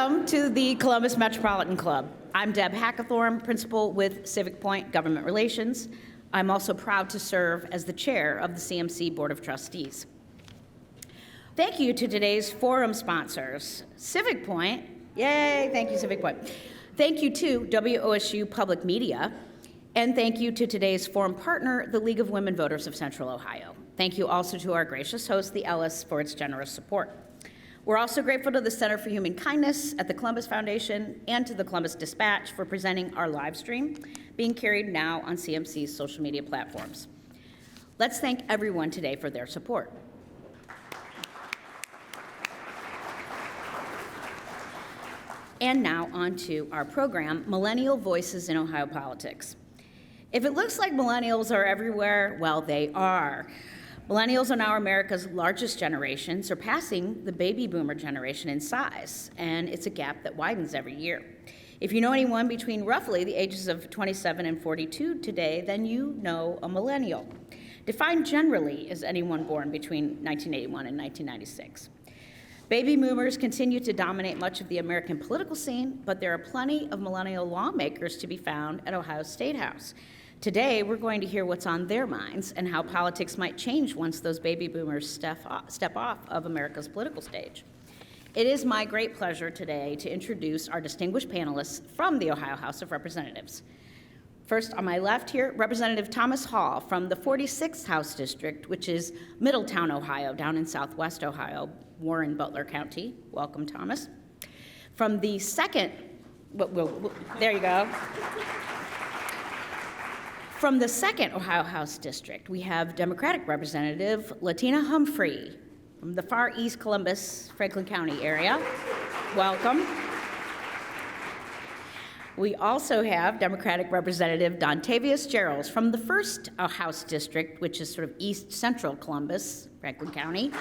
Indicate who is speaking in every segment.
Speaker 1: Welcome to the Columbus Metropolitan Club. I'm Deb Hackathorn, principal with Civic Point Government Relations. I'm also proud to serve as the chair of the CMC Board of Trustees. Thank you to today's forum sponsors, Civic Point, yay, thank you Civic Point. Thank you to WOSU Public Media, and thank you to today's forum partner, the League of Women Voters of Central Ohio. Thank you also to our gracious host, the Ellis, for its generous support. We're also grateful to the Center for Human Kindness at the Columbus Foundation and to the Columbus Dispatch for presenting our live stream, being carried now on CMC's social media platforms. Let's thank everyone today for their support. And now on to our program, Millennial Voices in Ohio Politics. If it looks like millennials are everywhere, well, they are. Millennials are now America's largest generation, surpassing the baby boomer generation in size, and it's a gap that widens every year. If you know anyone between roughly the ages of 27 and 42 today, then you know a millennial, defined generally as anyone born between 1981 and 1996. Baby boomers continue to dominate much of the American political scene, but there are plenty of millennial lawmakers to be found at Ohio State House. Today, we're going to hear what's on their minds and how politics might change once those baby boomers step off of America's political stage. It is my great pleasure today to introduce our distinguished panelists from the Ohio House of Representatives. First, on my left here, Representative Thomas Hall from the 46th House District, which is Middletown, Ohio, down in southwest Ohio, Warren Butler County. Welcome, Thomas. From the second, there you go. From the second Ohio House District, we have Democratic Representative Latyna Humphrey from the far east Columbus, Franklin County area. Welcome. We also have Democratic Representative Dontavius Jarrells from the first House District, which is sort of east central Columbus, Franklin County.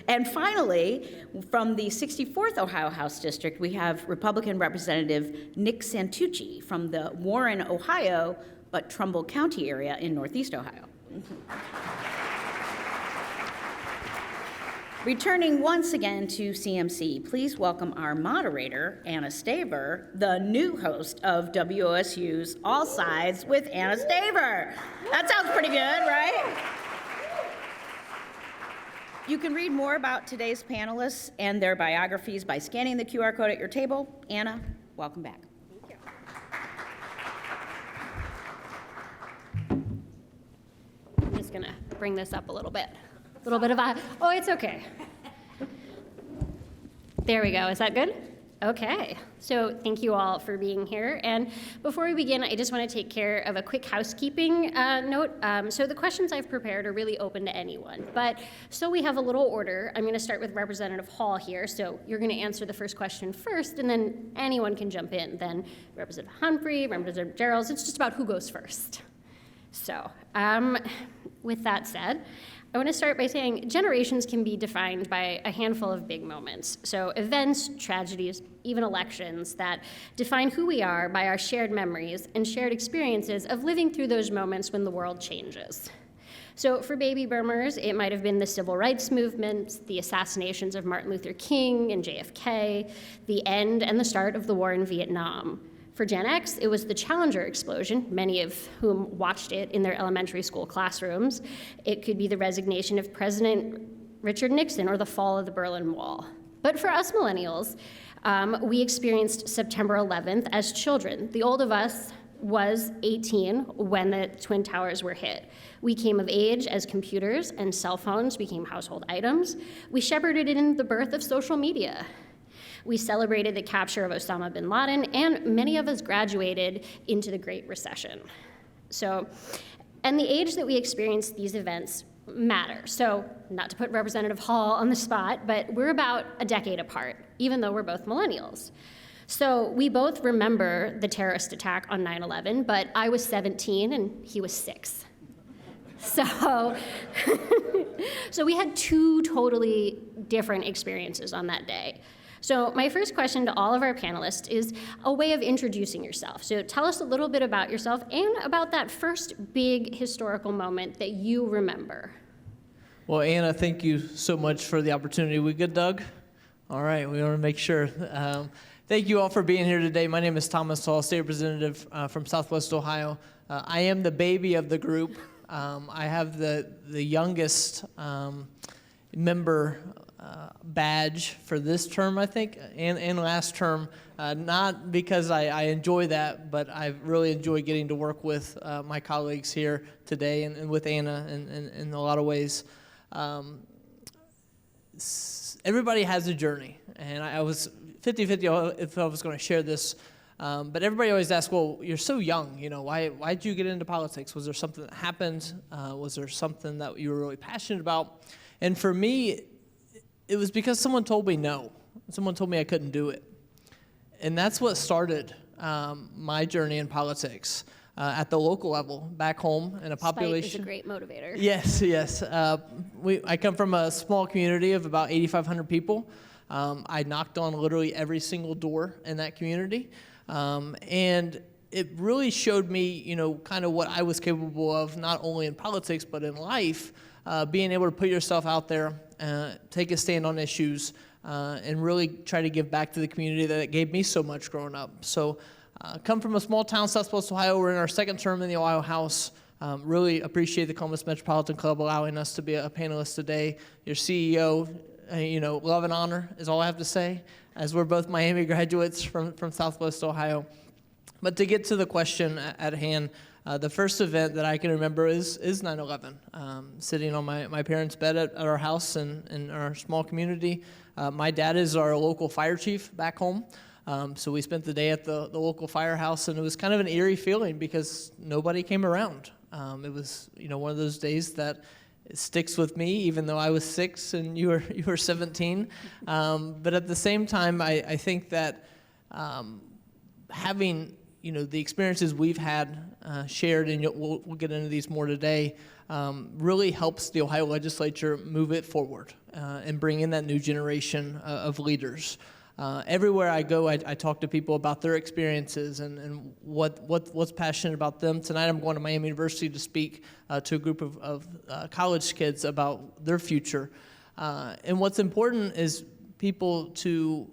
Speaker 1: And finally, from the 64th Ohio House District, we have Republican Representative Nick Santucci from the Warren, Ohio, but Trumbull County area in Northeast Ohio. Returning once again to CMC, please welcome our moderator, Anna Staver, the new host of WOSU's All Sides with Anna Staver. That sounds pretty good, right? You can read more about today's panelists and their biographies by scanning the QR code at your table. Anna, welcome back.
Speaker 2: Thank you. I'm just gonna bring this up a little bit. A little bit of a, oh, it's okay. There we go, is that good? Okay, so thank you all for being here. And before we begin, I just want to take care of a quick housekeeping note. So the questions I've prepared are really open to anyone. But so we have a little order, I'm going to start with Representative Hall here. So you're going to answer the first question first, and then anyone can jump in. Then Representative Humphrey, Representative Jarrells, it's just about who goes first. So with that said, I want to start by saying generations can be defined by a handful of big moments. So events, tragedies, even elections that define who we are by our shared memories and shared experiences of living through those moments when the world changes. So for baby boomers, it might have been the civil rights movement, the assassinations of Martin Luther King and JFK, the end and the start of the war in Vietnam. For Gen X, it was the Challenger explosion, many of whom watched it in their elementary school classrooms. It could be the resignation of President Richard Nixon or the fall of the Berlin Wall. But for us millennials, we experienced September 11th as children. The old of us was 18 when the Twin Towers were hit. We came of age as computers and cell phones became household items. We shepherded in the birth of social media. We celebrated the capture of Osama bin Laden, and many of us graduated into the Great Recession. So, and the age that we experienced these events matter. So, not to put Representative Hall on the spot, but we're about a decade apart, even though we're both millennials. So we both remember the terrorist attack on 9/11, but I was 17 and he was 6. So, so we had two totally different experiences on that day. So my first question to all of our panelists is a way of introducing yourself. So tell us a little bit about yourself and about that first big historical moment that you remember.
Speaker 3: Well, Anna, thank you so much for the opportunity. We good, Doug? All right, we want to make sure. Thank you all for being here today. My name is Thomas Hall, State Representative from Southwest Ohio. I am the baby of the group. I have the youngest member badge for this term, I think, and last term. Not because I enjoy that, but I really enjoy getting to work with my colleagues here today and with Anna in a lot of ways. Everybody has a journey, and I was 50-50 if I was going to share this, but everybody always asks, well, you're so young, why'd you get into politics? Was there something that happened? Was there something that you were really passionate about? And for me, it was because someone told me no. Someone told me I couldn't do it. And that's what started my journey in politics. At the local level, back home in a population.
Speaker 2: Spite is a great motivator.
Speaker 3: Yes. I come from a small community of about 8,500 people. I knocked on literally every single door in that community. And it really showed me, kind of what I was capable of, not only in politics, but in life, being able to put yourself out there, take a stand on issues, and really try to give back to the community that gave me so much growing up. So come from a small town, Southwest Ohio. We're in our second term in the Ohio House. Really appreciate the Columbus Metropolitan Club allowing us to be a panelist today. Your CEO, love and honor is all I have to say, as we're both Miami graduates from Southwest Ohio. But to get to the question at hand, the first event that I can remember is 9/11. Sitting on my parents' bed at our house in our small community. My dad is our local fire chief back home. So we spent the day at the local firehouse, and it was kind of an eerie feeling because nobody came around. It was, one of those days that sticks with me, even though I was 6 and you were 17. But at the same time, I think that having, the experiences we've had shared, and we'll get into these more today, really helps the Ohio legislature move it forward and bring in that new generation of leaders. Everywhere I go, I talk to people about their experiences and what's passionate about them. Tonight I'm going to Miami University to speak to a group of college kids about their future. And what's important is people to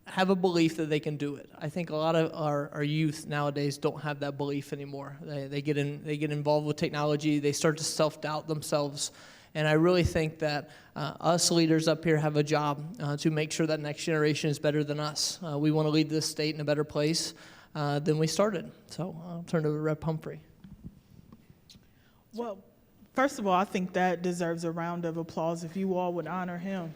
Speaker 3: have a belief that they can do it. I think a lot of our youth nowadays don't have that belief anymore. They get involved with technology. They start to self-doubt themselves. And I really think that us leaders up here have a job to make sure that next generation is better than us. We want to lead this state in a better place than we started. So I'll turn it over to Rep. Humphrey.
Speaker 4: Well, first of all, I think that deserves a round of applause if you all would honor him.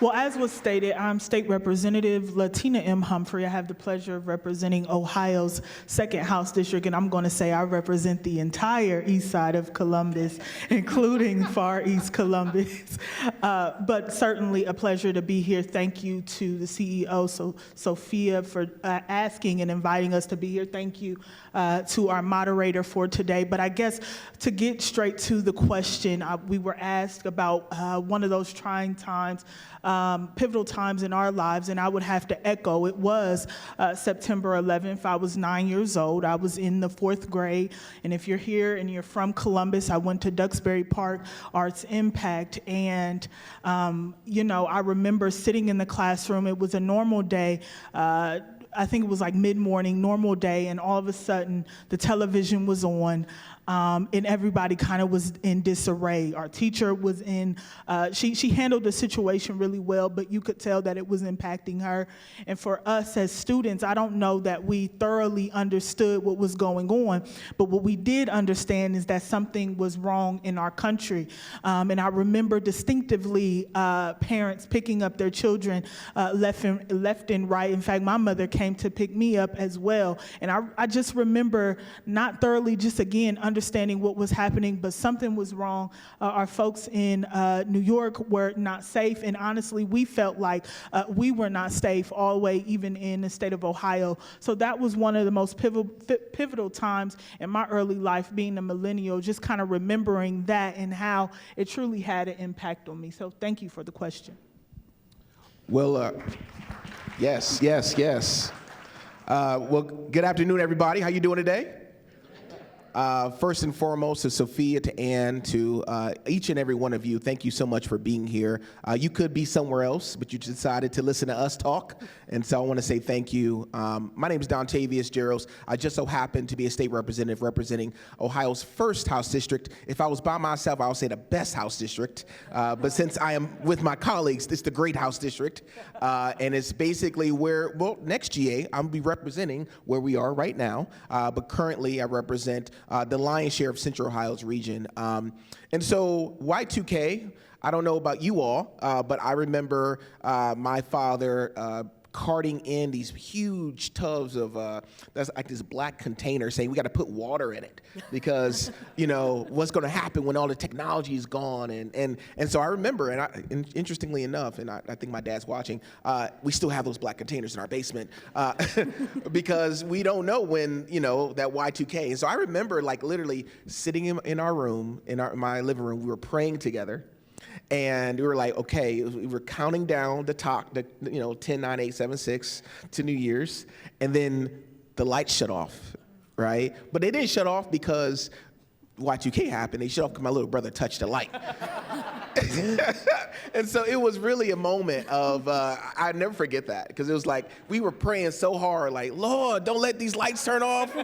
Speaker 4: Well, as was stated, I'm State Representative Latyna M. Humphrey. I have the pleasure of representing Ohio's 2nd House District, and I'm going to say I represent the entire east side of Columbus, including far east Columbus. But certainly a pleasure to be here. Thank you to the CEO, Sophia, for asking and inviting us to be here. Thank you to our moderator for today. But I guess to get straight to the question, we were asked about one of those trying times, pivotal times in our lives, and I would have to echo, it was September 11th. I was 9 years old. I was in the 4th grade, and if you're here and you're from Columbus, I went to Duxbury Park Arts Impact, and I remember sitting in the classroom. It was a normal day. I think it was like mid-morning, normal day, and all of a sudden the television was on. And everybody kind of was in disarray. Our teacher was she handled the situation really well, but you could tell that it was impacting her. And for us as students, I don't know that we thoroughly understood what was going on, but what we did understand is that something was wrong in our country. And I remember distinctively parents picking up their children left and right. In fact, my mother came to pick me up as well. And I just remember not thoroughly just again understanding what was happening, but something was wrong. Our folks in New York were not safe, and honestly, we felt like we were not safe all the way even in the state of Ohio. So that was one of the most pivotal times in my early life, being a millennial, just kind of remembering that and how it truly had an impact on me. So thank you for the question.
Speaker 5: Well, yes. Well, good afternoon, everybody. How you doing today? First and foremost, to Sophia, to Ann, to each and every one of you, thank you so much for being here. You could be somewhere else, but you decided to listen to us talk, and so I want to say thank you. My name is Dontavius Jarrells. I just so happen to be a state representative representing Ohio's first House District. If I was by myself, I would say the best House District, but since I am with my colleagues, it's the Great House District, and it's basically where, well, next GA, I'm going to be representing where we are right now, but currently I represent the lion's share of Central Ohio's region. And so Y2K, I don't know about you all, but I remember my father carting in these huge tubs of, that's like this black container saying we got to put water in it because, you know, what's going to happen when all the technology is gone. And so I remember, and interestingly enough, and I think my dad's watching, we still have those black containers in our basement because we don't know when, you know, that Y2K. And so I remember like literally sitting in our room, my living room, we were praying together. And we were like, okay, we were counting down the 10, 9, 8, 7, 6 to New Year's, and then the lights shut off, right? But they didn't shut off because Y2K happened. They shut off because my little brother touched the light. And so it was really a moment of, I'll never forget that, because it was like, we were praying so hard, like, Lord, don't let these lights turn off.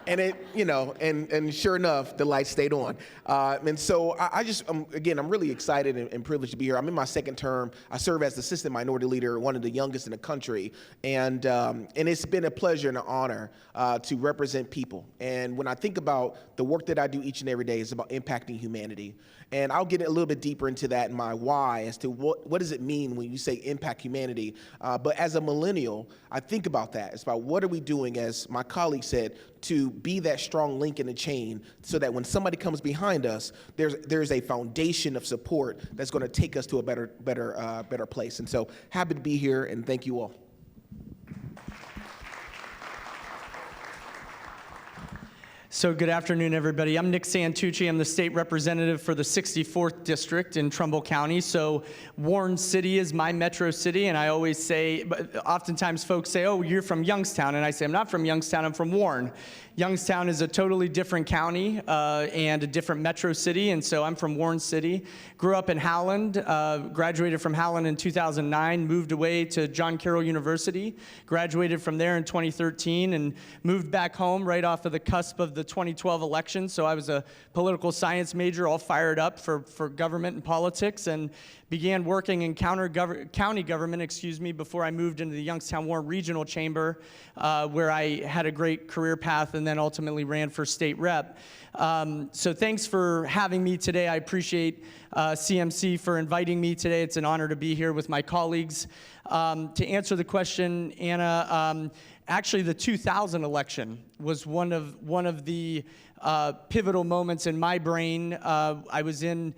Speaker 5: And it, you know, and sure enough, the lights stayed on. And so I just, again, I'm really excited and privileged to be here. I'm in my second term. I serve as the assistant minority leader, one of the youngest in the country. And it's been a pleasure and an honor to represent people. And when I think about the work that I do each and every day, it's about impacting humanity. And I'll get a little bit deeper into that and my why as to what does it mean when you say impact humanity. But as a millennial, I think about that. It's about what are we doing, as my colleague said, to be that strong link in the chain so that when somebody comes behind us, there's a foundation of support that's going to take us to a better place. And so happy to be here, and thank you all.
Speaker 6: So good afternoon, everybody. I'm Nick Santucci. I'm the state representative for the 64th District in Trumbull County. So Warren City is my metro city, and I always say, but oftentimes folks say, oh, you're from Youngstown, and I say, I'm not from Youngstown, I'm from Warren. Youngstown is a totally different county and a different metro city, and so I'm from Warren City. Grew up in Howland, graduated from Howland in 2009, moved away to John Carroll University, graduated from there in 2013, and moved back home right off of the cusp of the 2012 election. So I was a political science major, all fired up for government and politics, and began working in county government, before I moved into the Youngstown-Warren Regional Chamber, where I had a great career path and then ultimately ran for state rep. So thanks for having me today. I appreciate CMC for inviting me today. It's an honor to be here with my colleagues. To answer the question, Anna, actually the 2000 election was one of the pivotal moments in my brain. I was in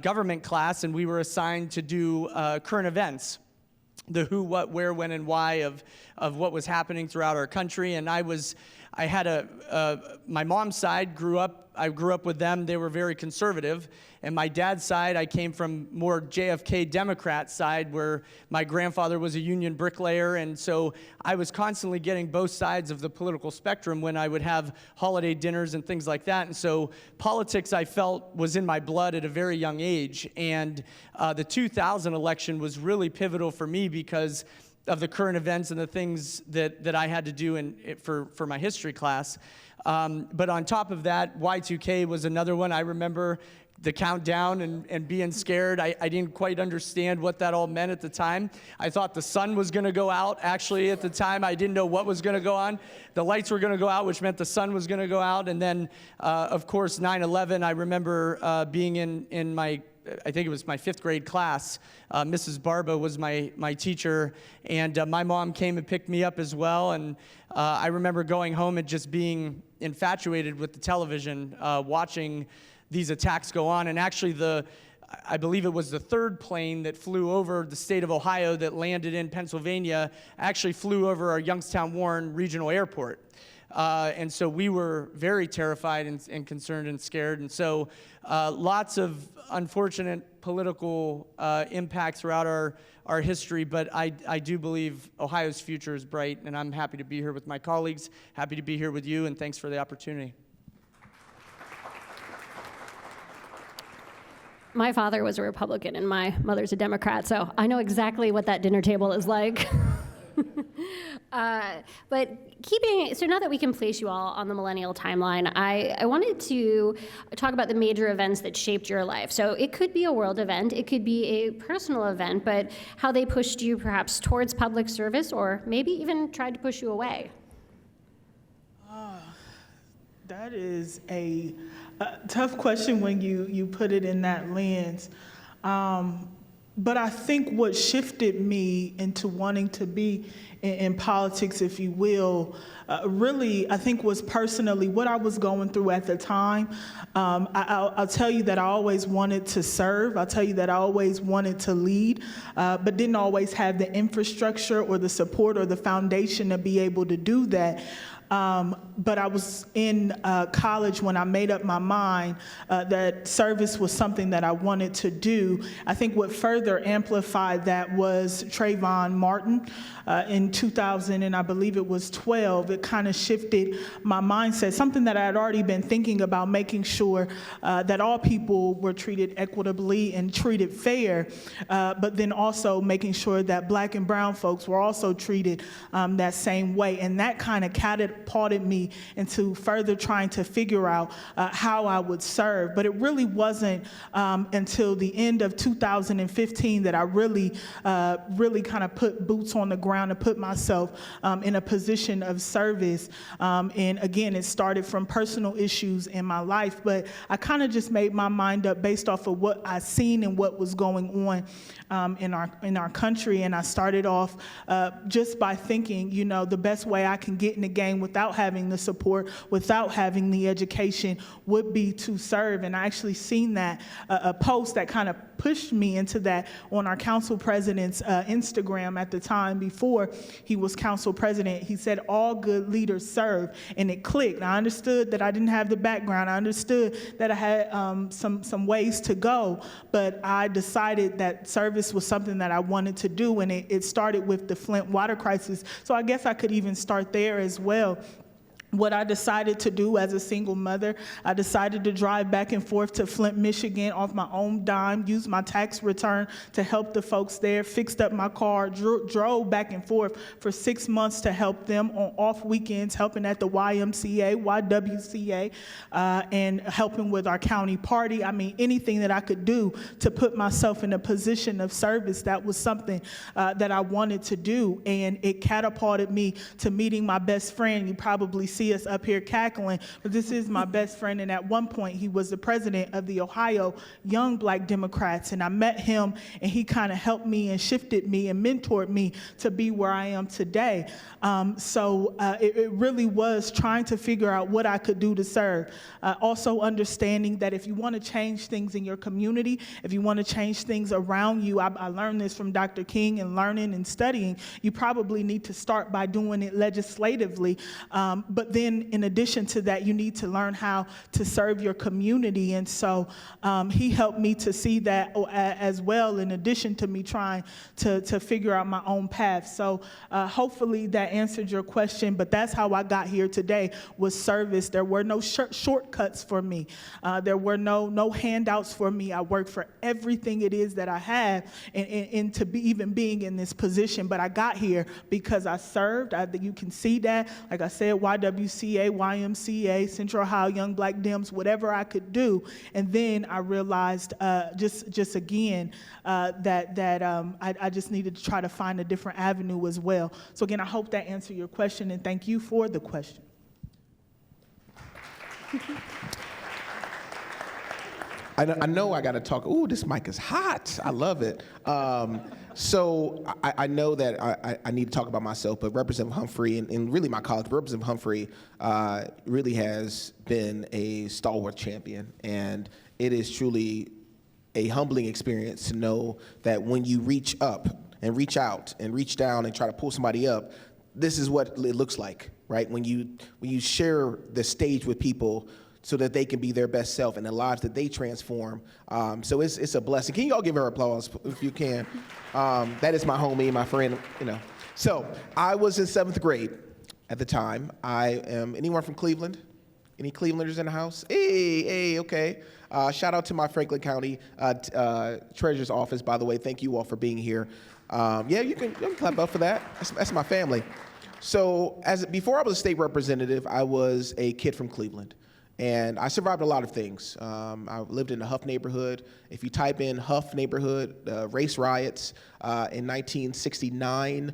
Speaker 6: government class, and we were assigned to do current events, the who, what, where, when, and why of what was happening throughout our country. And I had my mom's side I grew up with them. They were very conservative. And my dad's side, I came from more JFK Democrat side, where my grandfather was a union bricklayer. And so I was constantly getting both sides of the political spectrum when I would have holiday dinners and things like that. And so politics, I felt, was in my blood at a very young age. And the 2000 election was really pivotal for me because of the current events and the things that I had to do for my history class. But on top of that, Y2K was another one. I remember the countdown and being scared. I didn't quite understand what that all meant at the time. I thought the sun was going to go out. Actually, at the time, I didn't know what was going to go on. The lights were going to go out, which meant the sun was going to go out. And then, of course, 9/11, I remember being in my, I think it was my 5th grade class. Mrs. Barba was my teacher, and my mom came and picked me up as well. And I remember going home and just being infatuated with the television, watching these attacks go on. And actually, I believe it was the 3rd plane that flew over the state of Ohio that landed in Pennsylvania, actually flew over our Youngstown-Warren Regional Airport. And so we were very terrified and concerned and scared. And so lots of unfortunate political impact throughout our history, but I do believe Ohio's future is bright, and I'm happy to be here with my colleagues, happy to be here with you, and thanks for the opportunity.
Speaker 2: My father was a Republican and my mother's a Democrat, so I know exactly what that dinner table is like. But so now that we can place you all on the millennial timeline, I wanted to talk about the major events that shaped your life. So it could be a world event, it could be a personal event, but how they pushed you perhaps towards public service or maybe even tried to push you away.
Speaker 4: That is a tough question when you put it in that lens. But I think what shifted me into wanting to be in politics, if you will, really, I think was personally what I was going through at the time. I'll tell you that I always wanted to serve. I'll tell you that I always wanted to lead, but didn't always have the infrastructure or the support or the foundation to be able to do that. But I was in college when I made up my mind that service was something that I wanted to do. I think what further amplified that was Trayvon Martin in 2000, and I believe it was 12. It kind of shifted my mindset, something that I had already been thinking about, making sure that all people were treated equitably and treated fair, but then also making sure that Black and brown folks were also treated that same way. And that kind of catapulted me into further trying to figure out how I would serve. But it really wasn't until the end of 2015 that I really kind of put boots on the ground and put myself in a position of service. And again, it started from personal issues in my life, but I kind of just made my mind up based off of what I seen and what was going on in our country. And I started off just by thinking, you know, the best way I can get in the game without having the support, without having the education, would be to serve. And I actually seen that, a post that kind of pushed me into that on our council president's Instagram at the time before he was council president. He said, all good leaders serve, and it clicked. I understood that I didn't have the background. I understood that I had some ways to go, but I decided that service was something that I wanted to do, and it started with the Flint water crisis. So I guess I could even start there as well. What I decided to do as a single mother, I decided to drive back and forth to Flint, Michigan off my own dime, use my tax return to help the folks there, fixed up my car, drove back and forth for 6 months to help them on off weekends, helping at the YWCA, and helping with our county party. I mean, anything that I could do to put myself in a position of service, that was something that I wanted to do. And it catapulted me to meeting my best friend. You probably see us up here cackling, but this is my best friend, and at one point he was the president of the Ohio Young Black Democrats, and I met him, and he kind of helped me and shifted me and mentored me to be where I am today. So it really was trying to figure out what I could do to serve. Also understanding that if you want to change things in your community, if you want to change things around you, I learned this from Dr. King and learning and studying, you probably need to start by doing it legislatively, but then in addition to that, you need to learn how to serve your community. And so he helped me to see that as well, in addition to me trying to figure out my own path. So hopefully that answered your question, but that's how I got here today, was service. There were no shortcuts for me. There were no handouts for me. I worked for everything it is that I have and to be even being in this position, but I got here because I served. You can see that, like I said, YWCA, YMCA, Central Ohio Young Black Dems, whatever I could do. And then I realized just again that I just needed to try to find a different avenue as well. So again, I hope that answered your question, and thank you for the question.
Speaker 5: I know I got to talk. Ooh, this mic is hot. I love it. So I know that I need to talk about myself, but Representative Humphrey and really my college, Representative Humphrey really has been a stalwart champion, and it is truly a humbling experience to know that when you reach up and reach out and reach down and try to pull somebody up, this is what it looks like, right? When you share the stage with people so that they can be their best self and the lives that they transform. So it's a blessing. Can you all give her applause if you can? That is my homie, my friend, you know. So I was in 7th grade at the time. I am, anyone from Cleveland? Any Clevelanders in the house? Hey, okay. Shout out to my Franklin County Treasurer's Office, by the way. Thank you all for being here. Yeah, you can clap up for that. That's my family. So before I was a state representative, I was a kid from Cleveland. And I survived a lot of things. I lived in the Huff neighborhood. If you type in Huff neighborhood, race riots in 1969,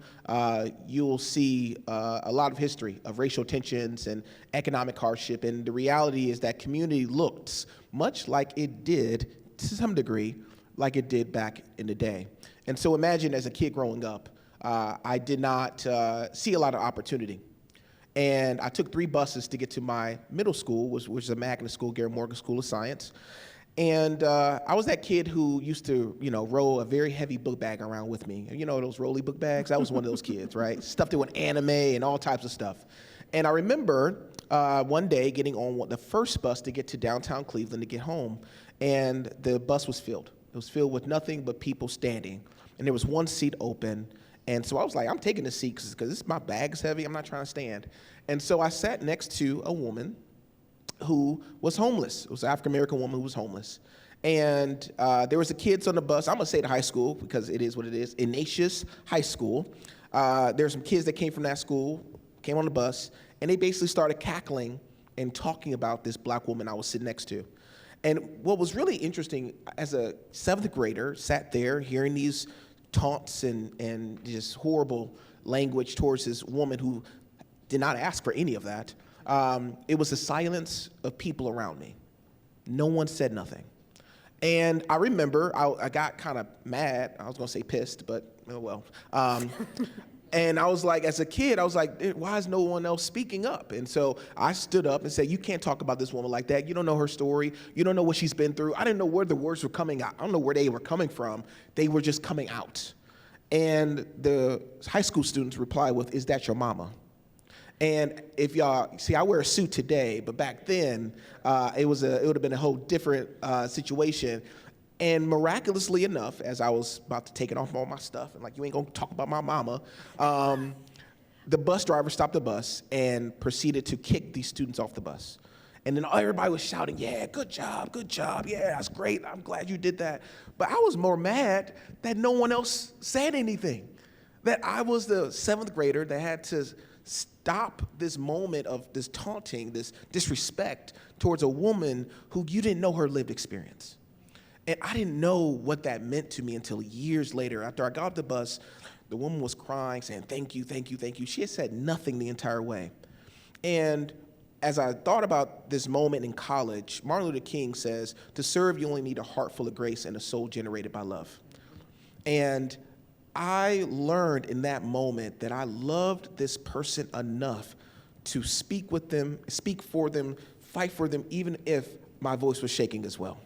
Speaker 5: you'll see a lot of history of racial tensions and economic hardship. And the reality is that community looks much like it did, to some degree, like it did back in the day. And so imagine as a kid growing up, I did not see a lot of opportunity. And I took 3 buses to get to my middle school, which is a magnet school, Garrett Morgan School of Science. And I was that kid who used to, roll a very heavy book bag around with me. You know those rolly book bags? I was one of those kids, right? Stuffed it with anime and all types of stuff. And I remember one day getting on the first bus to get to downtown Cleveland to get home, and the bus was filled. It was filled with nothing but people standing. And there was one seat open. And so I was like, I'm taking the seat because my bag's heavy. I'm not trying to stand. And so I sat next to a woman who was homeless. It was an African-American woman who was homeless. And there was the kids on the bus. I'm going to say the high school because it is what it is, Ignatius High School. There were some kids that came from that school, came on the bus, and they basically started cackling and talking about this black woman I was sitting next to. And what was really interesting, as a 7th grader, sat there hearing these taunts and just horrible language towards this woman who did not ask for any of that. It was the silence of people around me. No one said nothing. And I remember I got kind of mad. I was going to say pissed, but oh well. And I was like, as a kid, I was like, why is no one else speaking up? And so I stood up and said, you can't talk about this woman like that. You don't know her story. You don't know what she's been through. I didn't know where the words were coming out. I don't know where they were coming from. They were just coming out. And the high school students replied with, is that your mama? And if y'all, see, I wear a suit today, but back then, it would have been a whole different situation. And miraculously enough, as I was about to take it off all my stuff, and like, you ain't gonna talk about my mama, the bus driver stopped the bus and proceeded to kick these students off the bus. And then everybody was shouting, yeah, good job, yeah, that's great, I'm glad you did that. But I was more mad that no one else said anything, that I was the 7th grader that had to stop this moment of this taunting, this disrespect towards a woman who you didn't know her lived experience. And I didn't know what that meant to me until years later. After I got off the bus, the woman was crying, saying, thank you, thank you, thank you. She had said nothing the entire way. And as I thought about this moment in college, Martin Luther King says, to serve, you only need a heart full of grace and a soul generated by love. And I learned in that moment that I loved this person enough to speak with them, speak for them, fight for them, even if my voice was shaking as well.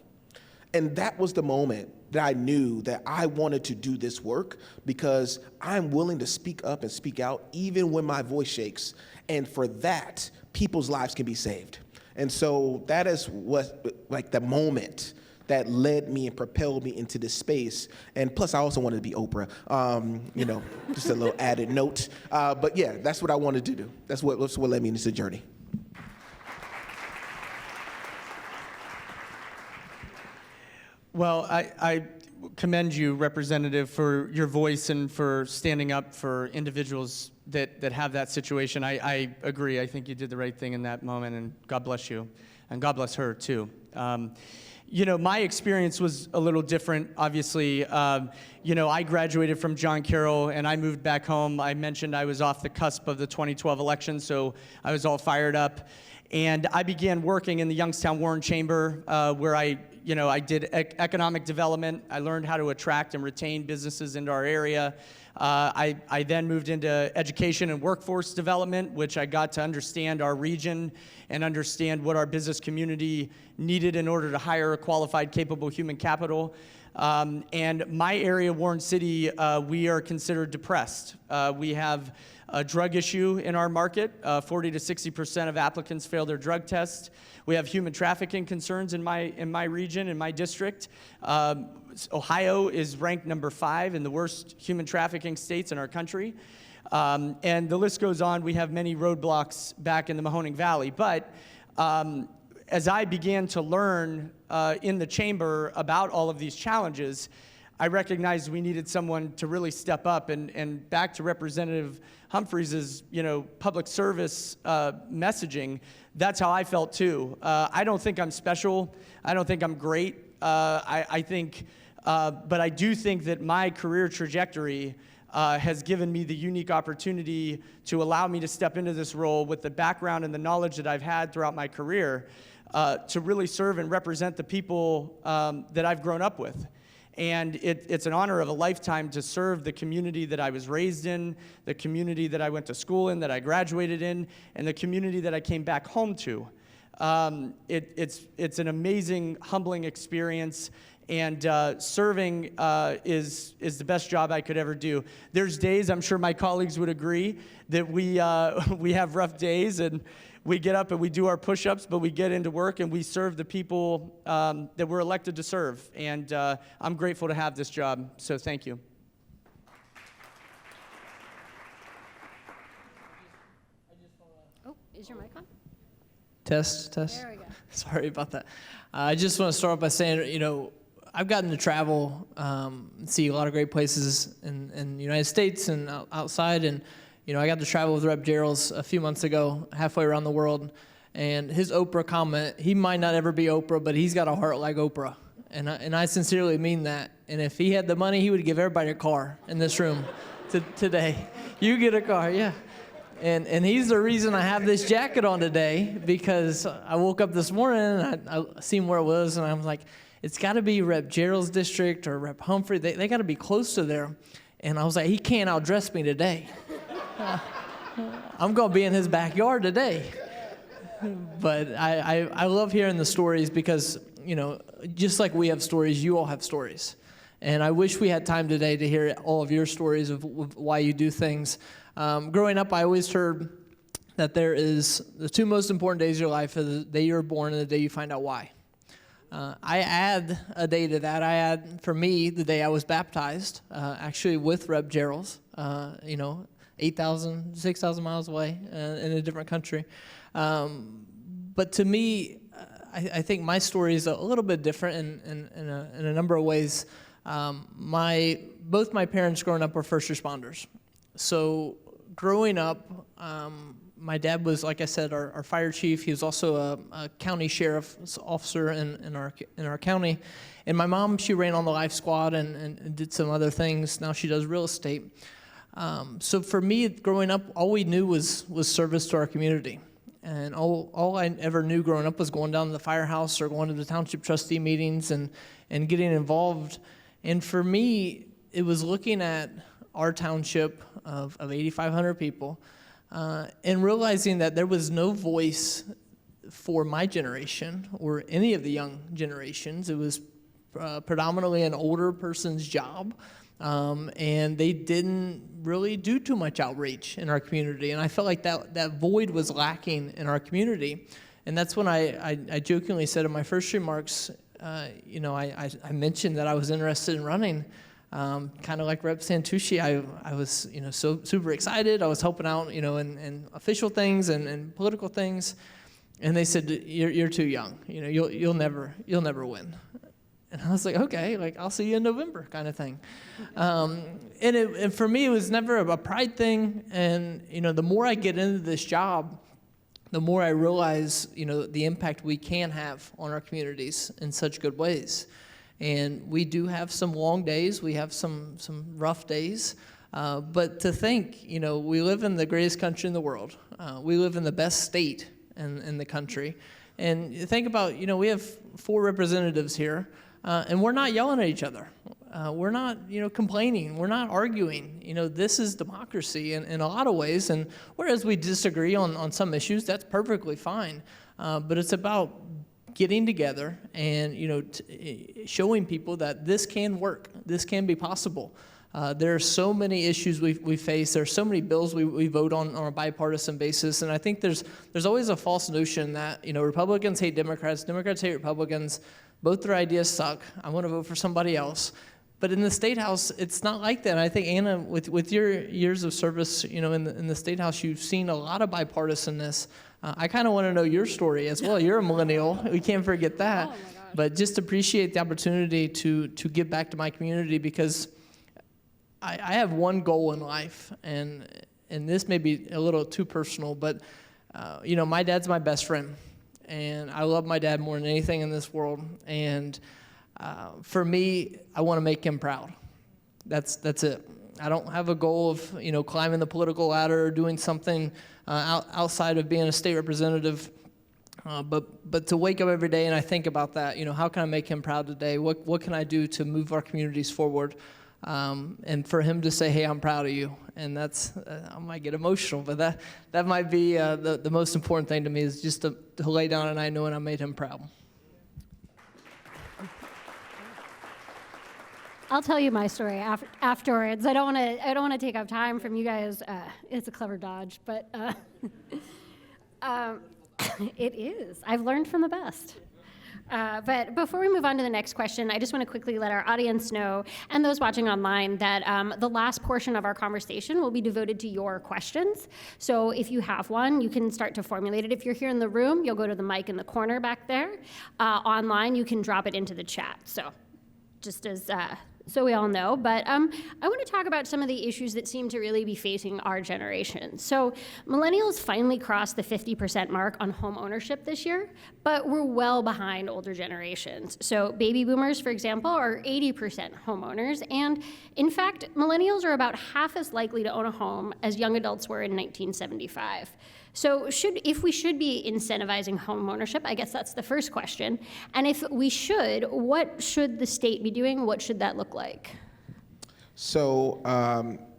Speaker 5: And that was the moment that I knew that I wanted to do this work, because I'm willing to speak up and speak out even when my voice shakes. And for that, people's lives can be saved. And so that is what, like, the moment that led me and propelled me into this space. And plus, I also wanted to be Oprah, just a little added note. But yeah, that's what I wanted to do. That's what led me into the journey.
Speaker 6: Well, I commend you, Representative, for your voice and for standing up for individuals that have that situation. I agree. I think you did the right thing in that moment, and God bless you. And God bless her, too. My experience was a little different, obviously. I graduated from John Carroll, and I moved back home. I mentioned I was off the cusp of the 2012 election, so I was all fired up. And I began working in the Youngstown Warren Chamber, where I did economic development. I learned how to attract and retain businesses into our area. I then moved into education and workforce development, which I got to understand our region and understand what our business community needed in order to hire a qualified, capable human capital. And my area, Warren City, we are considered depressed. We have a drug issue in our market. 40 to 60% of applicants fail their drug test. We have human trafficking concerns in my region, in my district. Ohio is ranked number 5 in the worst human trafficking states in our country. And the list goes on. We have many roadblocks back in the Mahoning Valley. But as I began to learn in the chamber about all of these challenges, I recognized we needed someone to really step up, and back to Representative Humphreys' public service messaging. That's how I felt too. I don't think I'm special. I don't think I'm great. I think, but I do think that my career trajectory has given me the unique opportunity to allow me to step into this role with the background and the knowledge that I've had throughout my career to really serve and represent the people that I've grown up with. And it's an honor of a lifetime to serve the community that I was raised in, the community that I went to school in, that I graduated in, and the community that I came back home to. It's an amazing, humbling experience, and serving is the best job I could ever do. There's days, I'm sure my colleagues would agree, that we have rough days, and we get up and we do our push-ups, but we get into work and we serve the people that we're elected to serve. And I'm grateful to have this job, so thank you.
Speaker 2: Oh, is your mic on?
Speaker 3: Test.
Speaker 2: There we go.
Speaker 3: Sorry about that. I just want to start off by saying, I've gotten to travel, and see a lot of great places in the United States and outside, and I got to travel with Rep. Jarrells a few months ago, halfway around the world, and his Oprah comment, he might not ever be Oprah, but he's got a heart like Oprah, and I sincerely mean that. And if he had the money, he would give everybody a car in this room today. You get a car, yeah. And he's the reason I have this jacket on today, because I woke up this morning and I seen where it was, and I was like, it's got to be Rep. Jarrells' district or Rep. Humphrey. They got to be close to there. And I was like, he can't outdress me today. I'm going to be in his backyard today. But I love hearing the stories because, just like we have stories, you all have stories. And I wish we had time today to hear all of your stories of why you do things. Growing up, I always heard that there is the two most important days of your life are the day you're born and the day you find out why. I add a day to that. I add, for me, the day I was baptized, actually with Rep. Jarrells, 8,000, 6,000 miles away in a different country. But to me, I think my story is a little bit different in a number of ways. Both my parents growing up were first responders. So growing up, my dad was, like I said, our fire chief. He was also a county sheriff's officer in our county. And my mom, she ran on the life squad and did some other things. Now she does real estate. So for me, growing up, all we knew was service to our community. And all I ever knew growing up was going down to the firehouse or going to the township trustee meetings and getting involved. And for me, it was looking at our township of 8,500 people and realizing that there was no voice for my generation or any of the young generations. It was predominantly an older person's job. And they didn't really do too much outreach in our community. And I felt like that void was lacking in our community. And that's when I jokingly said in my first remarks, I mentioned that I was interested in running. Kind of like Rep. Santucci, I was so super excited. I was helping out in official things and political things. And they said, you're too young. You'll never win. And I was like, okay, I'll see you in November kind of thing. And for me, it was never a pride thing. And, the more I get into this job, the more I realize, the impact we can have on our communities in such good ways. And we do have some long days. We have some rough days. But to think, we live in the greatest country in the world. We live in the best state in the country. And think about, we have 4 representatives here. And we're not yelling at each other. We're not, complaining. We're not arguing. This is democracy in a lot of ways. And whereas we disagree on some issues, that's perfectly fine. But it's about getting together and, showing people that this can work. This can be possible. There are so many issues we face. There are so many bills we vote on a bipartisan basis. And I think there's always a false notion that, Republicans hate Democrats, Democrats hate Republicans. Both their ideas suck. I want to vote for somebody else. But in the State House, it's not like that. And I think, Anna, with your years of service, in the State House, you've seen a lot of bipartisanness. I kind of want to know your story as well. You're a millennial. We can't forget that.
Speaker 2: Oh, my gosh.
Speaker 3: But just appreciate the opportunity to give back to my community, because I have one goal in life, and this may be a little too personal, but my dad's my best friend, and I love my dad more than anything in this world. And for me, I want to make him proud. That's it. I don't have a goal of climbing the political ladder or doing something outside of being a state representative. But to wake up every day and I think about that, how can I make him proud today? What can I do to move our communities forward? And for him to say, hey, I'm proud of you. And that's, I might get emotional, but that might be the most important thing to me, is just to lay down and I know and I made him proud.
Speaker 2: I'll tell you my story afterwards. I don't want to take up time from you guys. It's a clever dodge, but it is. I've learned from the best. But before we move on to the next question, I just want to quickly let our audience know, and those watching online, that the last portion of our conversation will be devoted to your questions. So if you have one, you can start to formulate it. If you're here in the room, you'll go to the mic in the corner back there. Online, you can drop it into the chat. So just as so we all know. But I want to talk about some of the issues that seem to really be facing our generation. So millennials finally crossed the 50% mark on home ownership this year, but we're well behind older generations. So baby boomers, for example, are 80% homeowners. And in fact, millennials are about half as likely to own a home as young adults were in 1975. So if we should be incentivizing home ownership, I guess that's the first question. And if we should, what should the state be doing? What should that look like?
Speaker 5: So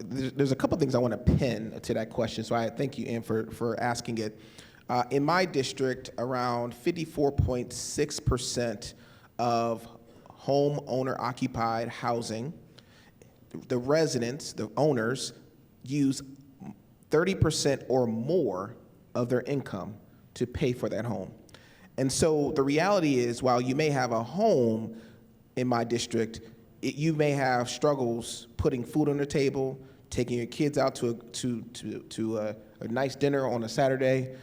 Speaker 5: there's a couple things I want to pin to that question. So I thank you, Ann, for asking it. In my district, around 54.6% of homeowner-occupied housing, the residents, the owners, use 30% or more of their income to pay for that home. And so the reality is, while you may have a home in my district, you may have struggles putting food on the table, taking your kids out to a nice dinner on a Saturday,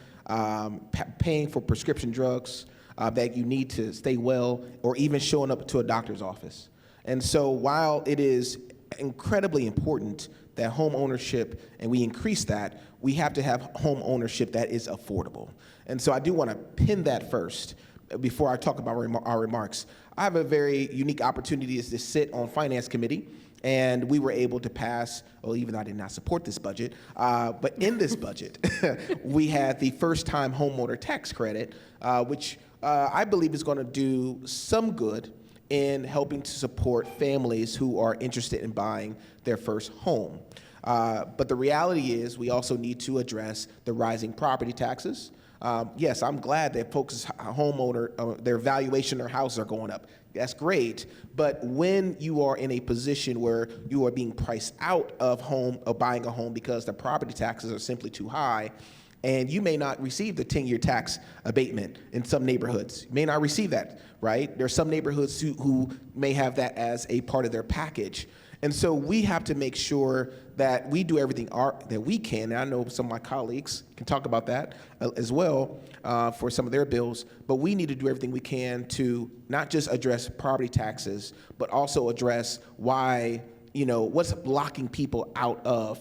Speaker 5: paying for prescription drugs that you need to stay well, or even showing up to a doctor's office. And so while it is incredibly important that home ownership, and we increase that, we have to have home ownership that is affordable. And so I do want to pin that first before I talk about our remarks. I have a very unique opportunity to sit on Finance Committee, and we were able to pass, well, even though I did not support this budget, but in this budget, we had the first-time homeowner tax credit, which I believe is going to do some good in helping to support families who are interested in buying their first home. But the reality is, we also need to address the rising property taxes. Yes, I'm glad that folks' homeowner, their valuation of their houses are going up. That's great. But when you are in a position where you are being priced out of buying a home because the property taxes are simply too high, and you may not receive the 10-year tax abatement in some neighborhoods. You may not receive that, right? There are some neighborhoods who may have that as a part of their package. And so we have to make sure that we do everything that we can, and I know some of my colleagues can talk about that as well for some of their bills, but we need to do everything we can to not just address property taxes, but also address why, what's blocking people out of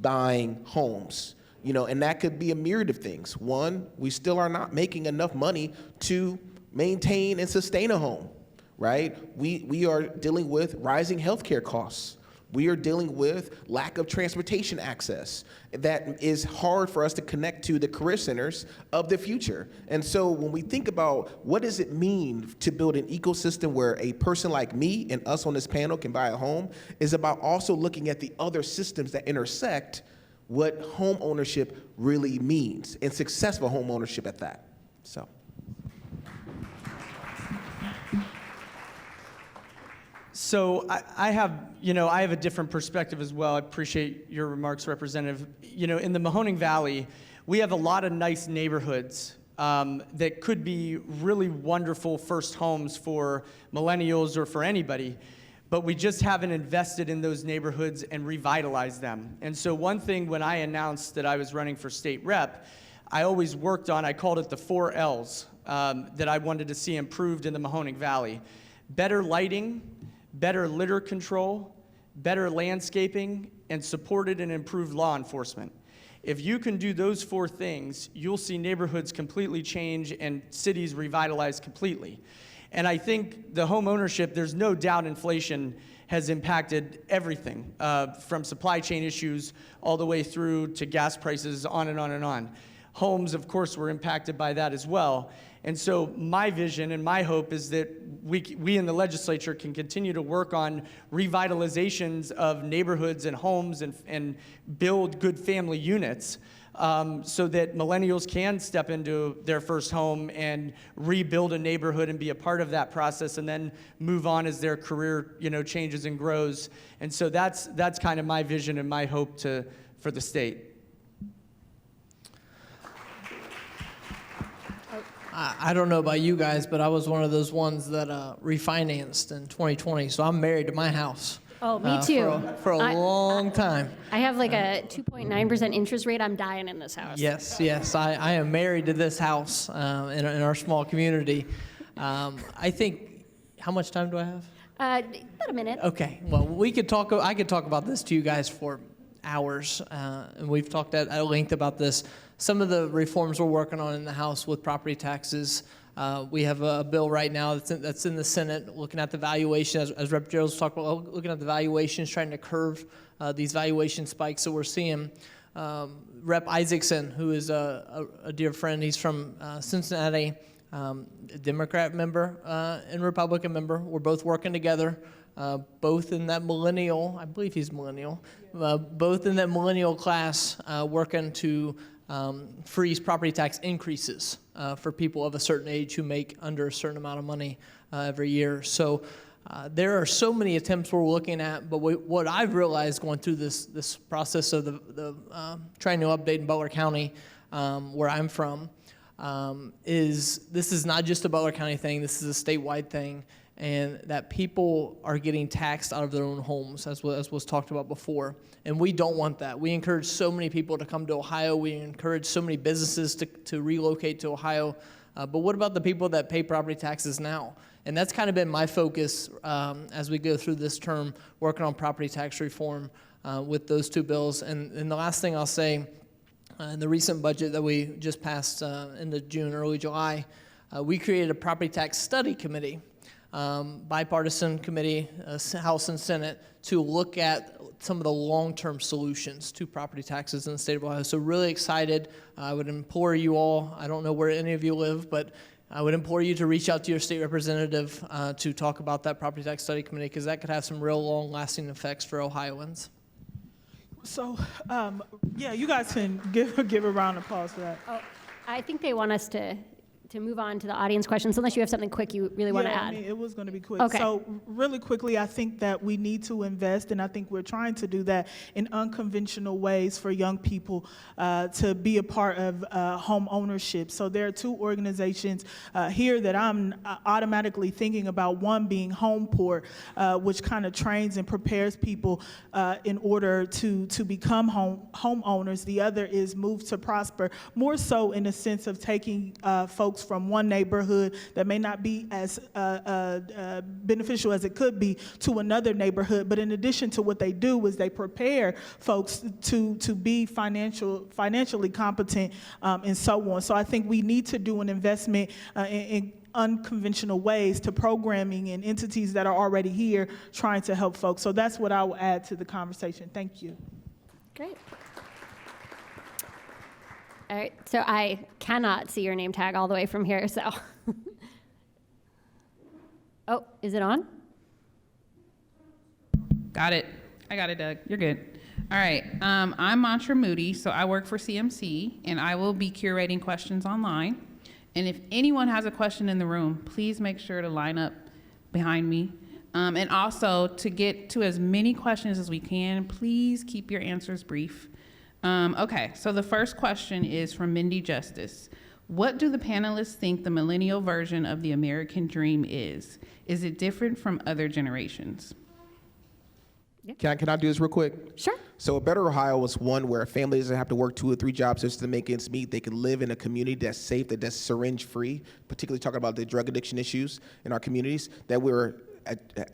Speaker 5: buying homes. And that could be a myriad of things. One, we still are not making enough money to maintain and sustain a home, right? We are dealing with rising healthcare costs. We are dealing with lack of transportation access. That is hard for us to connect to the career centers of the future. And so when we think about what does it mean to build an ecosystem where a person like me and us on this panel can buy a home, is about also looking at the other systems that intersect what home ownership really means, and successful home ownership at that.
Speaker 6: So I have a different perspective as well. I appreciate your remarks, Representative. In the Mahoning Valley, we have a lot of nice neighborhoods that could be really wonderful first homes for millennials or for anybody. but we just haven't invested in those neighborhoods and revitalized them. And so one thing when I announced that I was running for state rep, I always worked on, I called it the 4 L's that I wanted to see improved in the Mahoning Valley. Better lighting, better litter control, better landscaping, and supported and improved law enforcement. If you can do those 4 things, you'll see neighborhoods completely change and cities revitalized completely. And I think the home ownership, there's no doubt inflation has impacted everything, from supply chain issues all the way through to gas prices, on and on and on. Homes, of course, were impacted by that as well. And so my vision and my hope is that we in the legislature can continue to work on revitalizations of neighborhoods and homes and build good family units, so that millennials can step into their first home and rebuild a neighborhood and be a part of that process, and then move on as their career, changes and grows. And so that's kind of my vision and my hope for the state.
Speaker 3: I don't know about you guys, but I was one of those ones that refinanced in 2020. So I'm married to my house.
Speaker 2: Oh, me too.
Speaker 3: For a long time.
Speaker 2: I have like a 2.9% interest rate. I'm dying in this house.
Speaker 3: Yes. I am married to this house in our small community. I think, how much time do I have?
Speaker 2: About a minute.
Speaker 3: Okay. Well, I could talk about this to you guys for hours, and we've talked at length about this. Some of the reforms we're working on in the House with property taxes. We have a bill right now that's in the Senate looking at the valuation, as Rep. Jarrells talked about, looking at the valuations, trying to curve these valuation spikes that we're seeing. Rep. Isaacson, who is a dear friend, he's from Cincinnati, a Democrat member and Republican member. We're both working together, both in that millennial, I believe he's millennial, both in that millennial class, working to freeze property tax increases for people of a certain age who make under a certain amount of money every year. So there are so many attempts we're looking at, but what I've realized going through this process of the trying to update in Butler County, where I'm from, is this is not just a Butler County thing, this is a statewide thing, and that people are getting taxed out of their own homes, as was talked about before. And we don't want that. We encourage so many people to come to Ohio. We encourage so many businesses to relocate to Ohio. But what about the people that pay property taxes now? And that's kind of been my focus as we go through this term, working on property tax reform with those 2 bills. And the last thing I'll say, in the recent budget that we just passed into June, early July, we created a property tax study committee, bipartisan committee, House and Senate, to look at some of the long-term solutions to property taxes in the state of Ohio. So really excited. I would implore you all, I don't know where any of you live, but I would implore you to reach out to your state representative to talk about that property tax study committee, because that could have some real long-lasting effects for Ohioans.
Speaker 4: So, you guys can give a round of applause for that.
Speaker 2: Oh, I think they want us to move on to the audience questions, unless you have something quick you really want to add.
Speaker 4: It was going to be quick.
Speaker 2: Okay.
Speaker 4: So really quickly, I think that we need to invest, and I think we're trying to do that in unconventional ways for young people to be a part of home ownership. So there are 2 organizations here that I'm automatically thinking about, one being Homeport, which kind of trains and prepares people in order to become homeowners. The other is Move to Prosper, more so in the sense of taking folks from one neighborhood that may not be as beneficial as it could be to another neighborhood. But in addition to what they do is they prepare folks to be financially competent and so on. So I think we need to do an investment in unconventional ways to programming and entities that are already here trying to help folks. So that's what I will add to the conversation. Thank you.
Speaker 2: Great. All right, so I cannot see your name tag all the way from here, so. Oh, is it on?
Speaker 7: Got it. I got it, Doug. You're good. All right. I'm Mantra Moody, so I work for CMC, and I will be curating questions online. And if anyone has a question in the room, please make sure to line up behind me. And also, to get to as many questions as we can, please keep your answers brief. Okay, so the first question is from Mindy Justice. What do the panelists think the millennial version of the American dream is? Is it different from other generations?
Speaker 5: Can I do this real quick?
Speaker 2: Sure.
Speaker 5: So a Better Ohio was one where a family doesn't have to work 2 or 3 jobs just to make ends meet. They can live in a community that's safe, that's syringe-free, particularly talking about the drug addiction issues in our communities, that we're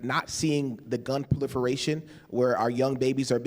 Speaker 5: not seeing the gun proliferation where our young babies are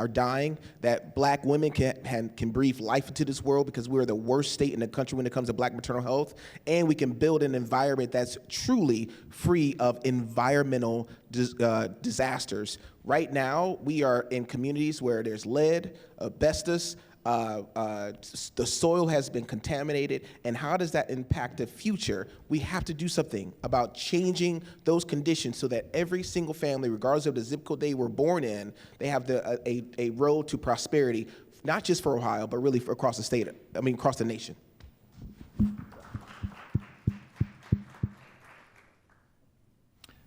Speaker 5: dying, that black women can breathe life into this world because we're the worst state in the country when it comes to black maternal health, and we can build an environment that's truly free of environmental disasters. Right now, we are in communities where there's lead, asbestos, the soil has been contaminated, and how does that impact the future? We have to do something about changing those conditions so that every single family, regardless of the zip code they were born in, they have a road to prosperity, not just for Ohio, but really across the state, across the nation.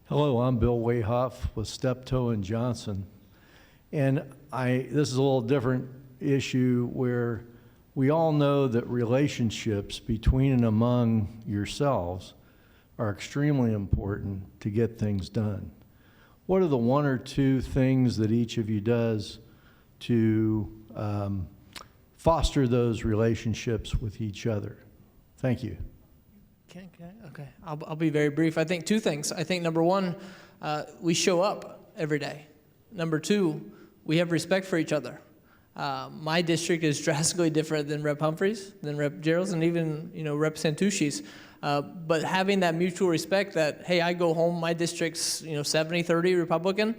Speaker 8: Hello, I'm Bill Wayhoff with Steptoe and Johnson. And this is a little different issue where we all know that relationships between and among yourselves are extremely important to get things done. What are the 1 or 2 things that each of you does to foster those relationships with each other? Thank you.
Speaker 3: Okay. I'll be very brief. I think 2 things. I think number 1, we show up every day. Number 2, we have respect for each other. My district is drastically different than Rep. Humphrey's, than Rep. Jarrells, and even Rep. Santucci's. But having that mutual respect that, hey, I go home, my district's 70-30 Republican,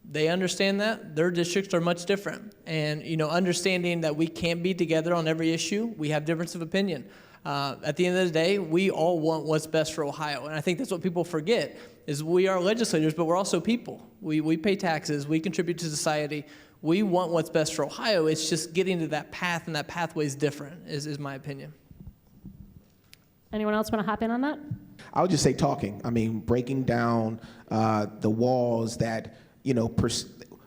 Speaker 3: they understand that. Their districts are much different. And understanding that we can't be together on every issue, we have difference of opinion. At the end of the day, we all want what's best for Ohio. And I think that's what people forget, is we are legislators, but we're also people. We pay taxes, we contribute to society. We want what's best for Ohio. It's just getting to that path, and that pathway is different, is my opinion.
Speaker 2: Anyone else want to hop in on that?
Speaker 5: I would just say talking. Breaking down the walls that,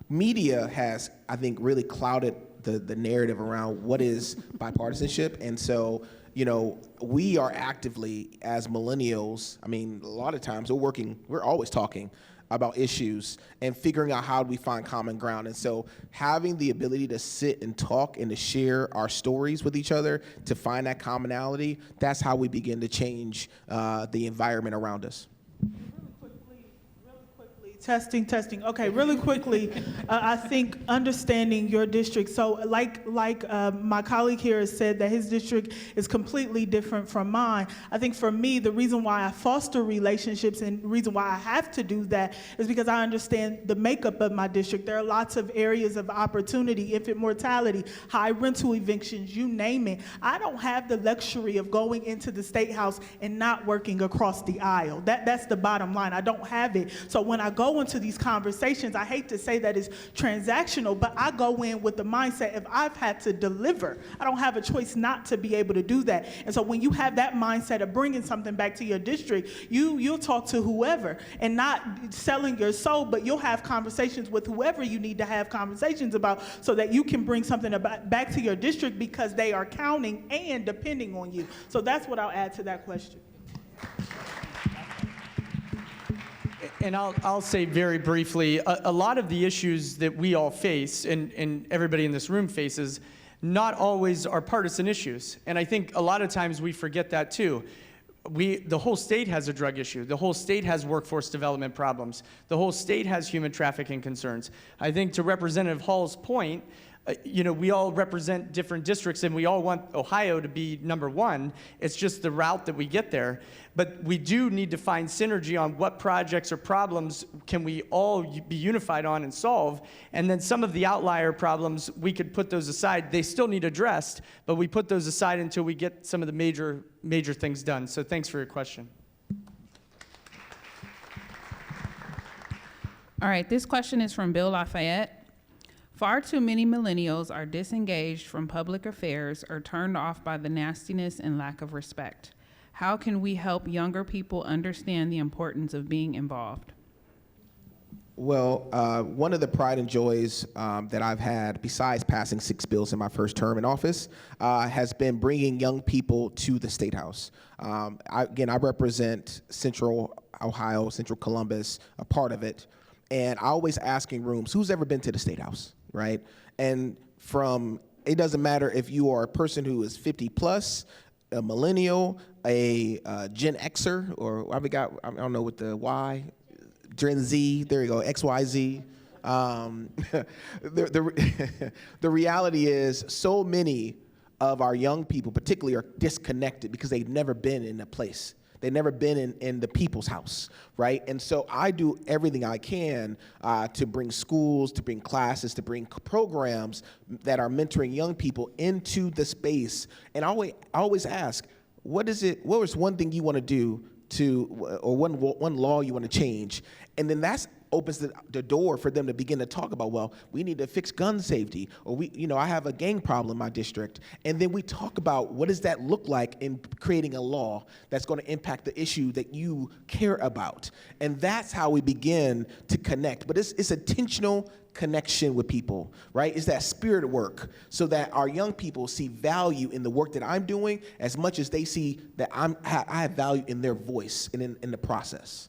Speaker 5: media has, I think, really clouded the narrative around what is bipartisanship. And so, we are actively, as millennials, a lot of times we're always talking about issues and figuring out how do we find common ground. And so having the ability to sit and talk and to share our stories with each other to find that commonality, that's how we begin to change the environment around us.
Speaker 4: Testing. Okay, really quickly, I think understanding your district. So like my colleague here has said that his district is completely different from mine. I think for me, the reason why I foster relationships and the reason why I have to do that is because I understand the makeup of my district. There are lots of areas of opportunity, infant mortality, high rental evictions, you name it. I don't have the luxury of going into the State House and not working across the aisle. That's the bottom line. I don't have it. So when I go into these conversations, I hate to say that it's transactional, but I go in with the mindset, if I've had to deliver, I don't have a choice not to be able to do that. And so when you have that mindset of bringing something back to your district, you'll talk to whoever and not selling your soul, but you'll have conversations with whoever you need to have conversations about so that you can bring something back to your district because they are counting and depending on you. So that's what I'll add to that question.
Speaker 6: And I'll say very briefly, a lot of the issues that we all face and everybody in this room faces, not always are partisan issues. And I think a lot of times we forget that too. The whole state has a drug issue. The whole state has workforce development problems. The whole state has human trafficking concerns. I think to Representative Hall's point, we all represent different districts and we all want Ohio to be number 1. It's just the route that we get there. But we do need to find synergy on what projects or problems can we all be unified on and solve. And then some of the outlier problems, we could put those aside. They still need addressed, but we put those aside until we get some of the major things done. So thanks for your question.
Speaker 7: All right, this question is from Bill Lafayette. Far too many millennials are disengaged from public affairs or turned off by the nastiness and lack of respect. How can we help younger people understand the importance of being involved?
Speaker 5: Well, one of the pride and joys that I've had, besides passing 6 bills in my first term in office, has been bringing young people to the State House. I represent Central Ohio, Central Columbus, a part of it. And I always ask in rooms, who's ever been to the State House, right? And it doesn't matter if you are a person who is 50 plus, a millennial, a Gen Xer, or I don't know what the Y, Gen Z, there you go, XYZ. The reality is so many of our young people particularly are disconnected because they've never been in a place. They've never been in the people's house, right? And so I do everything I can to bring schools, to bring classes, to bring programs that are mentoring young people into the space. And I always ask, what was one thing you want to do or one law you want to change? And then that's opens the door for them to begin to talk about, well, we need to fix gun safety, or I have a gang problem in my district. And then we talk about what does that look like in creating a law that's going to impact the issue that you care about. And that's how we begin to connect. But it's intentional connection with people, right? It's that spirit work so that our young people see value in the work that I'm doing as much as they see that I have value in their voice and in the process.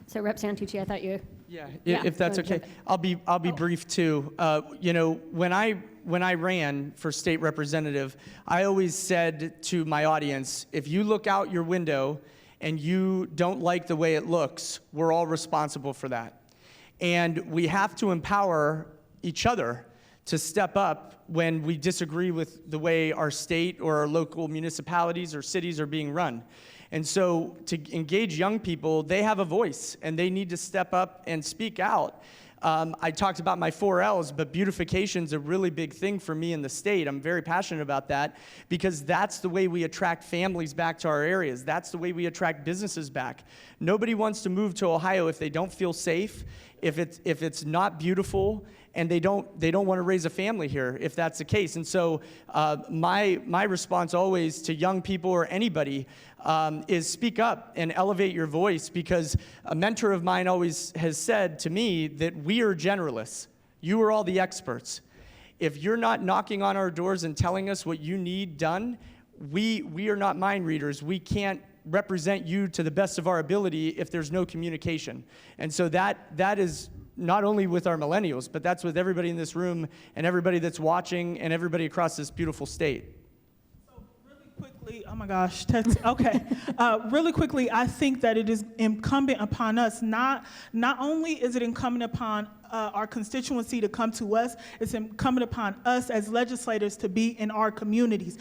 Speaker 2: So Rep. Santucci, I thought you.
Speaker 6: Yeah,
Speaker 2: Yeah,
Speaker 6: if that's
Speaker 2: go
Speaker 6: okay.
Speaker 2: ahead.
Speaker 6: I'll be brief too. When I ran for state representative, I always said to my audience, if you look out your window and you don't like the way it looks, we're all responsible for that. And we have to empower each other to step up when we disagree with the way our state or our local municipalities or cities are being run. And so to engage young people, they have a voice and they need to step up and speak out. I talked about my 4 L's, but beautification is a really big thing for me in the state. I'm very passionate about that because that's the way we attract families back to our areas. That's the way we attract businesses back. Nobody wants to move to Ohio if they don't feel safe, if it's not beautiful, and they don't want to raise a family here if that's the case. And so my response always to young people or anybody is speak up and elevate your voice, because a mentor of mine always has said to me that we are generalists. You are all the experts. If you're not knocking on our doors and telling us what you need done, we are not mind readers. We can't represent you to the best of our ability if there's no communication. And so that is not only with our millennials, but that's with everybody in this room and everybody that's watching and everybody across this beautiful state.
Speaker 4: So really quickly, oh my gosh, okay. Really quickly, I think that it is incumbent upon us, not only is it incumbent upon our constituency to come to us, it's incumbent upon us as legislators to be in our communities.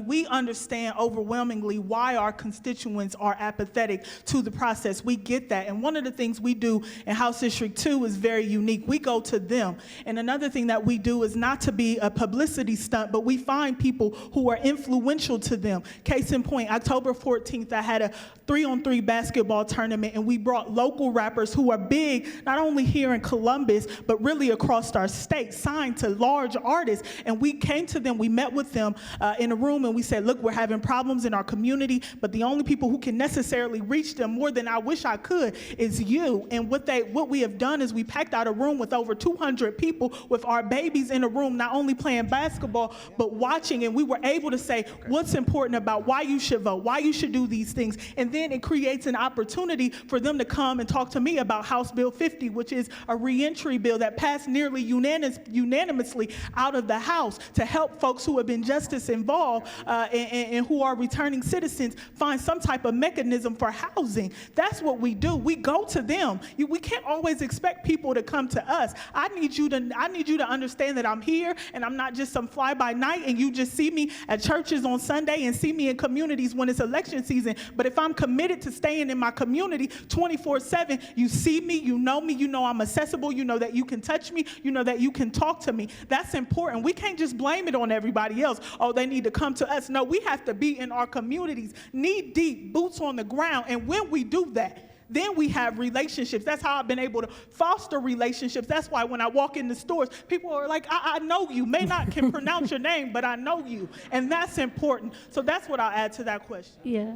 Speaker 4: We understand overwhelmingly why our constituents are apathetic to the process. We get that. And one of the things we do in House District 2 is very unique. We go to them. And another thing that we do is not to be a publicity stunt, but we find people who are influential to them. Case in point, October 14th, I had a 3-on-3 basketball tournament, and we brought local rappers who are big, not only here in Columbus, but really across our state, signed to large artists. And we came to them, we met with them in a room, and we said, look, we're having problems in our community, but the only people who can necessarily reach them more than I wish I could is you. And what we have done is we packed out a room with over 200 people with our babies in a room, not only playing basketball, but watching. And we were able to say what's important about why you should vote, why you should do these things. And then it creates an opportunity for them to come and talk to me about House Bill 50, which is a reentry bill that passed nearly unanimously out of the House to help folks who have been justice involved and who are returning citizens find some type of mechanism for housing. That's what we do. We go to them. We can't always expect people to come to us. I need you to understand that I'm here and I'm not just some fly by night and you just see me at churches on Sunday and see me in communities when it's election season. But if I'm committed to staying in my community 24/7, you see me, you know I'm accessible, you know that you can touch me, you know that you can talk to me. That's important. We can't just blame it on everybody else. Oh, they need to come to us. No, we have to be in our communities, knee deep, boots on the ground. And when we do that, then we have relationships. That's how I've been able to foster relationships. That's why when I walk in the stores, people are like, I know you. May not can pronounce your name, but I know you. And that's important. So that's what I'll add to that question.
Speaker 2: Yeah.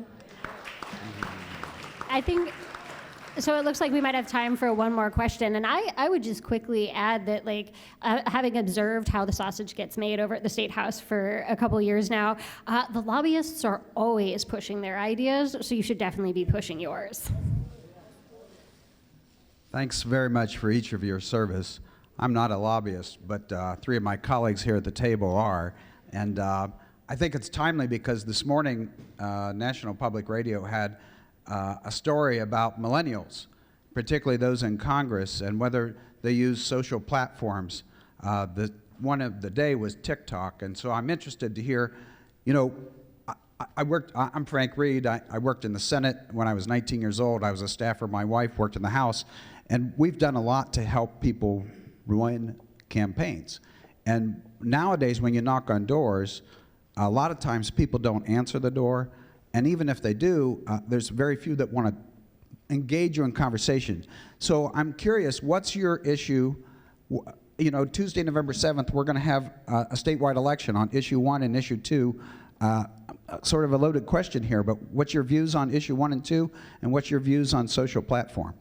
Speaker 2: I think, so it looks like we might have time for one more question. And I would just quickly add that, having observed how the sausage gets made over at the State House for a couple years now, the lobbyists are always pushing their ideas, so you should definitely be pushing yours.
Speaker 9: Thanks very much for each of your service. I'm not a lobbyist, but three of my colleagues here at the table are. And I think it's timely because this morning, National Public Radio had a story about millennials, particularly those in Congress, and whether they use social platforms. The one of the day was TikTok, and so I'm interested to hear, I'm Frank Reed. I worked in the Senate when I was 19 years old. I was a staffer. My wife worked in the House, and we've done a lot to help people run campaigns. And nowadays, when you knock on doors, a lot of times people don't answer the door, and even if they do, there's very few that want to engage you in conversation. So I'm curious, what's your issue? Tuesday, November 7th, we're going to have a statewide election on issue 1 and issue 2. Sort of a loaded question here, but what's your views on issue 1 and 2, and what's your views on social platform?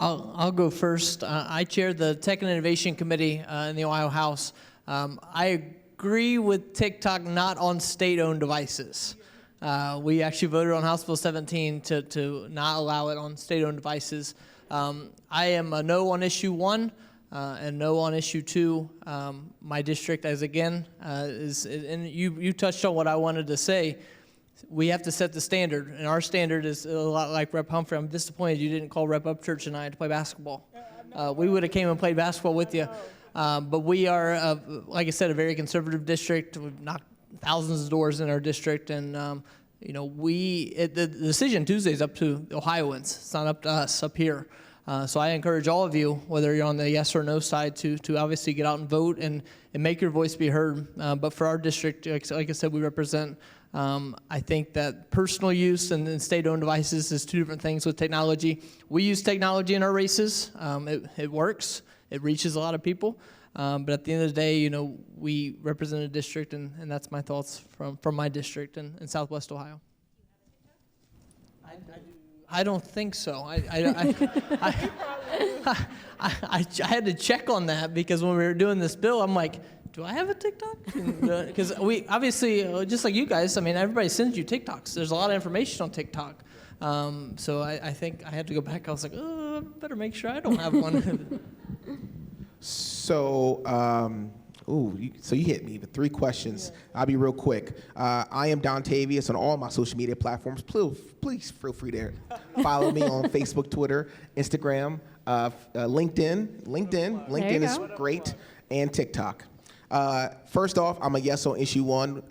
Speaker 3: I'll go first. I chair the Tech and Innovation Committee in the Ohio House. I agree with TikTok not on state-owned devices. We actually voted on House Bill 17 to not allow it on state-owned devices. I am a no on issue 1 and no on issue 2. My district, as again, and you touched on what I wanted to say. We have to set the standard, and our standard is a lot like Rep. Humphrey. I'm disappointed you didn't call Rep. Upchurch and I to play basketball. We would have came and played basketball with you. But we are, like I said, a very conservative district. We've knocked thousands of doors in our district, and the decision Tuesday is up to the Ohioans. It's not up to us up here. So I encourage all of you, whether you're on the yes or no side, to obviously get out and vote and make your voice be heard. But for our district, like I said, we represent. I think that personal use and state-owned devices is two different things with technology. We use technology in our races. It works. It reaches a lot of people. But at the end of the day, we represent a district, and that's my thoughts from my district in Southwest Ohio. I don't think so. I had to check on that because when we were doing this bill, I'm like, do I have a TikTok? Because we obviously, just like you guys, everybody sends you TikToks. There's a lot of information on TikTok. So I think I had to go back. I was like, I better make sure I don't have one.
Speaker 5: So, so you hit me with 3 questions. I'll be real quick. I am Dontavius on all my social media platforms. Please feel free to follow me on Facebook, Twitter, Instagram, LinkedIn. LinkedIn is great, and TikTok. First off, I'm a yes on issue 1.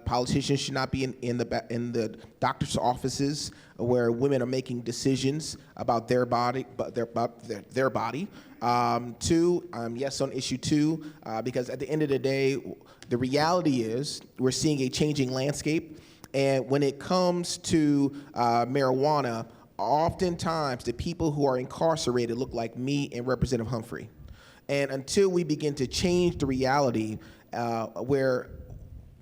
Speaker 5: Politicians should not be in the doctor's offices where women are making decisions about their body, their body. 2, I'm yes on issue 2 because at the end of the day, the reality is we're seeing a changing landscape, and when it comes to marijuana, oftentimes the people who are incarcerated look like me and Representative Humphrey. And until we begin to change the reality where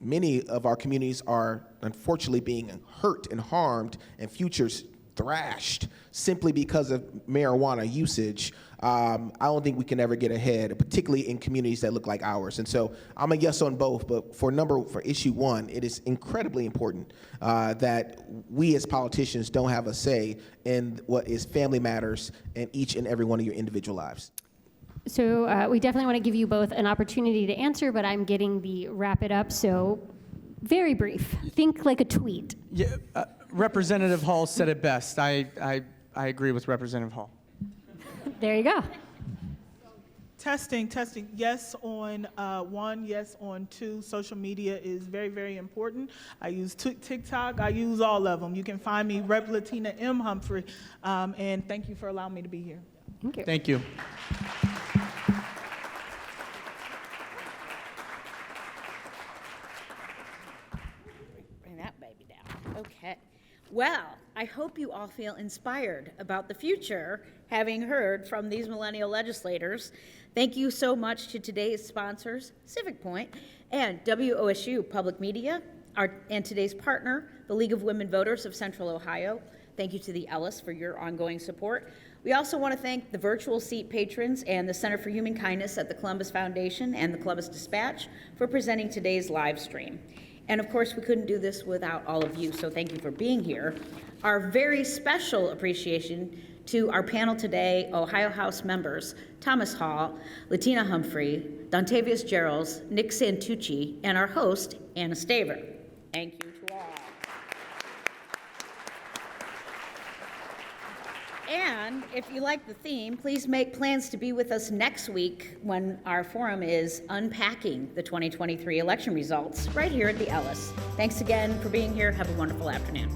Speaker 5: many of our communities are unfortunately being hurt and harmed and futures thrashed simply because of marijuana usage, I don't think we can ever get ahead, particularly in communities that look like ours. And so I'm a yes on both, but for issue 1, it is incredibly important that we as politicians don't have a say in what is family matters in each and every one of your individual lives.
Speaker 2: So we definitely want to give you both an opportunity to answer, but I'm getting the wrap it up, so very brief. Think like a tweet.
Speaker 6: Yeah, Representative Hall said it best. I agree with Representative Hall.
Speaker 2: There you go.
Speaker 4: Testing. Yes on 1, yes on 2. Social media is very, very important. I use TikTok. I use all of them. You can find me, Rep. Latyna M. Humphrey. And thank you for allowing me to be here.
Speaker 2: Thank you.
Speaker 6: Thank you.
Speaker 1: Bring that baby down. Okay. Well, I hope you all feel inspired about the future, having heard from these millennial legislators. Thank you so much to today's sponsors, Civic Point, and WOSU Public Media, and today's partner, the League of Women Voters of Central Ohio. Thank you to the Ellis for your ongoing support. We also want to thank the virtual seat patrons and the Center for Human Kindness at the Columbus Foundation and the Columbus Dispatch for presenting today's live stream. And of course, we couldn't do this without all of you, so thank you for being here. Our very special appreciation to our panel today, Ohio House members Thomas Hall, Latyna Humphrey, Dontavius Jarrells, Nick Santucci, and our host, Anna Staver. Thank you to all. And if you like the theme, please make plans to be with us next week when our forum is Unpacking the 2023 election results right here at the Ellis. Thanks again for being here. Have a wonderful afternoon.